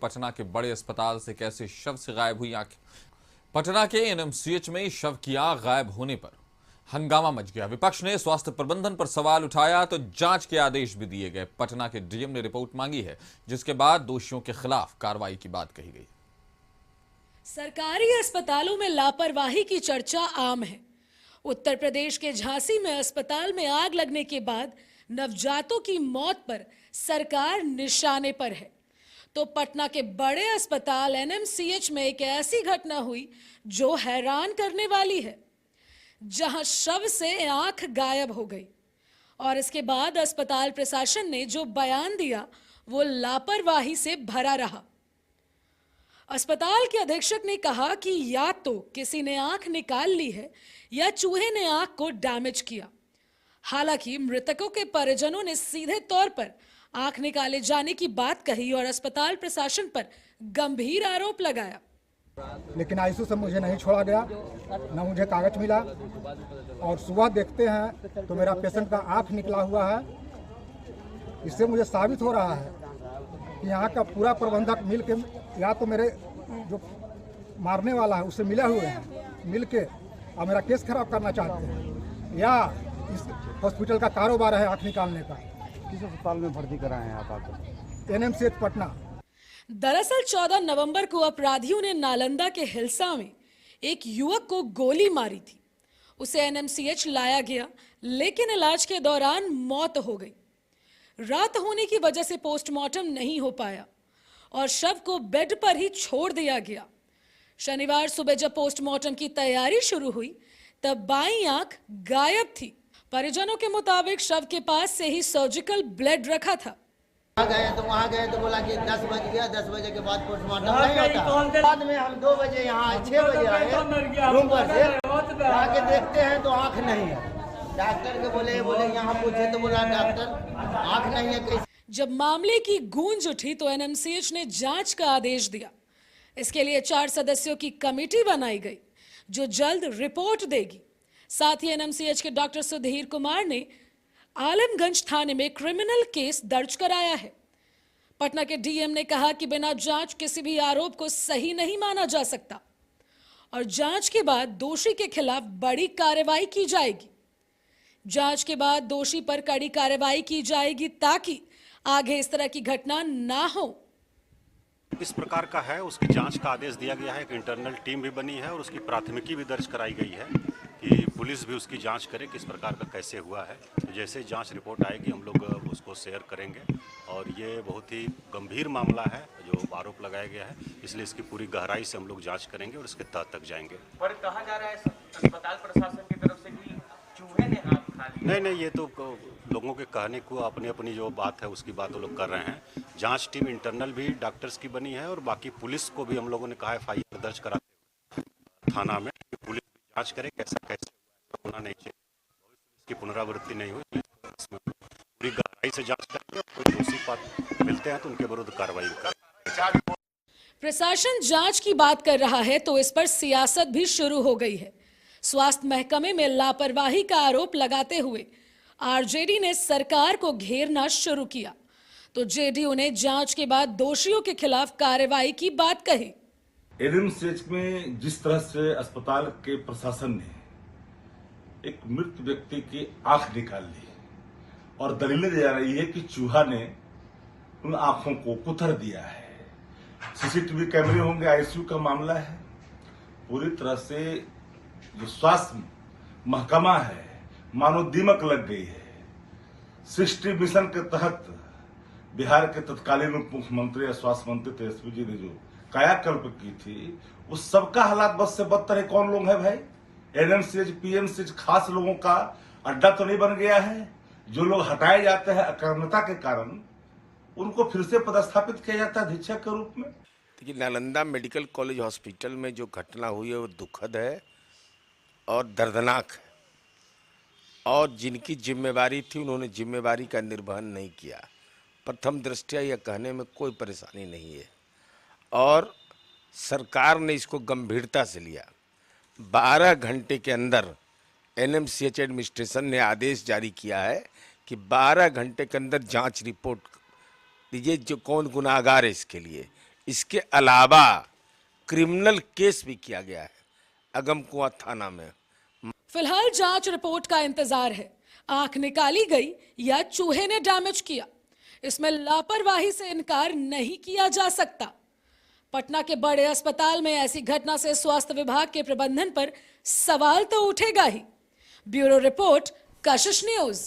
पटना के बड़े अस्पताल से कैसे शव से गायब हुई आंखें। पटना के एनएमसीएच में शव की आंख गायब होने पर हंगामा मच गया। विपक्ष ने स्वास्थ्य प्रबंधन पर सवाल उठाया तो जांच के आदेश भी दिए गए। पटना के डीएम ने रिपोर्ट मांगी है, जिसके बाद दोषियों के खिलाफ कार्रवाई की बात कही गई। सरकारी अस्पतालों में लापरवाही की चर्चा आम है। उत्तर प्रदेश के झांसी में अस्पताल में आग लगने के बाद नवजातों की मौत पर सरकार निशाने पर है, तो पटना के बड़े अस्पताल एनएमसीएच में एक ऐसी घटना हुई जो हैरान करने वाली है, जहां शव से आंख गायब हो गई और इसके बाद अस्पताल प्रशासन ने जो बयान दिया वो लापरवाही से भरा रहा। अस्पताल के अधीक्षक ने कहा कि या तो किसी ने आंख निकाल ली है या चूहे ने आंख को डैमेज किया। हालांकि मृतकों के परिजनों ने सीधे तौर पर आंख निकाले जाने की बात कही और अस्पताल प्रशासन पर गंभीर आरोप लगाया। लेकिन आईसीयू से मुझे नहीं छोड़ा गया, न मुझे कागज मिला और सुबह देखते हैं तो मेरा पेशेंट का आंख निकला हुआ है। इससे मुझे साबित हो रहा है कि यहाँ का पूरा प्रबंधक मिल के या तो मेरे जो मारने वाला है उससे मिले हुए हैं, मिल के और मेरा केस खराब करना चाहते हैं, या इस हॉस्पिटल का कारोबार है आंख निकालने का। किस अस्पताल में भर्ती कराए हैं आप आकर? एनएमसीएच पटना। दरअसल 14 नवंबर को अपराधियों ने नालंदा के हिलसा में एक युवक को गोली मारी थी। उसे एनएमसीएच लाया गया, लेकिन इलाज के दौरान मौत हो गई। रात होने की वजह से पोस्टमार्टम नहीं हो पाया और शव को बेड पर ही छोड़ दिया गया। शनिवार सुबह जब पोस्टमार्टम की तैयारी शुरू हुई तब बाईं आंख गायब थी। परिजनों के मुताबिक शव के पास से ही सर्जिकल ब्लेड रखा था। वहाँ गए तो बोला कि 10 बज गया, 10 बजे के बाद पोस्टमार्टम नहीं होता। बाद में हम 2 बजे यहाँ 6 बजे आए रूम पर से, आके देखते हैं तो आँख नहीं है। डॉक्टर के बोले यहाँ पूछे तो बोला डॉक्टर आँख नहीं है। कैसे? जब मामले की गूंज उठी तो एनएमसीएच ने जांच का आदेश दिया। इसके लिए 4 सदस्यों की कमेटी बनाई गई जो जल्द रिपोर्ट देगी। साथ ही एनएमसीएच के डॉक्टर सुधीर कुमार ने आलमगंज थाने में क्रिमिनल केस दर्ज कराया है। पटना के डीएम ने कहा कि बिना जांच किसी भी आरोप को सही नहीं माना जा सकता और जांच के बाद दोषी के खिलाफ बड़ी कार्रवाई की जाएगी। जांच के बाद दोषी पर कड़ी कार्रवाई की जाएगी ताकि आगे इस तरह की घटना ना हो। इस प्रकार का है, उसकी जांच का आदेश दिया गया है। एक इंटरनल टीम भी बनी है और उसकी प्राथमिकी भी दर्ज कराई गई है कि पुलिस भी उसकी जांच करे किस प्रकार का कैसे हुआ है। तो जैसे जांच रिपोर्ट आएगी हम लोग उसको शेयर करेंगे। और ये बहुत ही गंभीर मामला है जो आरोप लगाया गया है, इसलिए इसकी पूरी गहराई से हम लोग जांच करेंगे और इसके तह तक जाएंगे। पर कहा जा रहा है अस्पताल प्रशासन की तरफ से कि चूहे ने आंख खा ली। नहीं, ये तो लोगों के कहने को अपनी अपनी जो बात है उसकी बात वो लोग कर रहे हैं। जांच टीम इंटरनल भी डॉक्टर्स की बनी है और बाकी पुलिस को भी हम लोगों ने कहा है एफआईआर दर्ज कराते हुए थाना में पुलिस जांच करे कैसे होना नहीं चाहिए, इसकी पुनरावृत्ति नहीं हुई। इसमें पूरी गहराई से जांच करेंगे और कोई दोषी पात्र मिलते हैं तो उनके विरुद्ध कार्रवाई करेंगे। प्रशासन जांच की बात कर रहा है तो इस पर सियासत भी शुरू हो गई है। स्वास्थ्य महकमे में लापरवाही का आरोप लगाते हुए आरजेडी ने सरकार को घेरना शुरू किया, तो जेडीयू ने जांच के बाद दोषियों के खिलाफ कार्रवाई की बात कही। एनएमसीएच में जिस तरह से अस्पताल के प्रशासन ने एक मृत व्यक्ति की आंख निकाल ली और दलीलें दी जा रही है कि चूहा ने उन आंखों को कुतर दिया है। सीसीटीवी कैमरे होंगे, आईसीयू का मामला है। पूरी तरह से जो स्वास्थ्य महकमा है मानो दीमक लग गई है। सृष्टि मिशन के तहत बिहार के तत्कालीन उप मुख्यमंत्री या स्वास्थ्य मंत्री तेजस्वी जी ने जो कायाकल्प की थी, उस सबका हालात बस से बदतर है। कौन लोग है भाई? एनएमसीएच पीएमसीएच खास लोगों का अड्डा तो नहीं बन गया है? जो लोग हटाए जाते हैं अकारणता के कारण उनको फिर से पदस्थापित किया जाता है अधीक्षक के रूप में। देखिए, नालंदा मेडिकल कॉलेज हॉस्पिटल में जो घटना हुई है वो दुखद है और दर्दनाक है और जिनकी जिम्मेवारी थी उन्होंने जिम्मेवारी का निर्वहन नहीं किया। प्रथम दृष्टया यह कहने में कोई परेशानी नहीं है और सरकार ने इसको गंभीरता से लिया। 12 घंटे के अंदर एनएमसीएच एडमिनिस्ट्रेशन ने आदेश जारी किया है कि 12 घंटे के अंदर जांच रिपोर्ट दीजिए जो कौन गुनाहगार है इसके लिए। इसके अलावा क्रिमिनल केस भी किया गया है अगमकुआं थाना में। फिलहाल जांच रिपोर्ट का इंतजार है। आंख निकाली गई या चूहे ने डैमेज किया, इसमें लापरवाही से इनकार नहीं किया जा सकता। पटना के बड़े अस्पताल में ऐसी घटना से स्वास्थ्य विभाग के प्रबंधन पर सवाल तो उठेगा ही। ब्यूरो रिपोर्ट, कशिश न्यूज।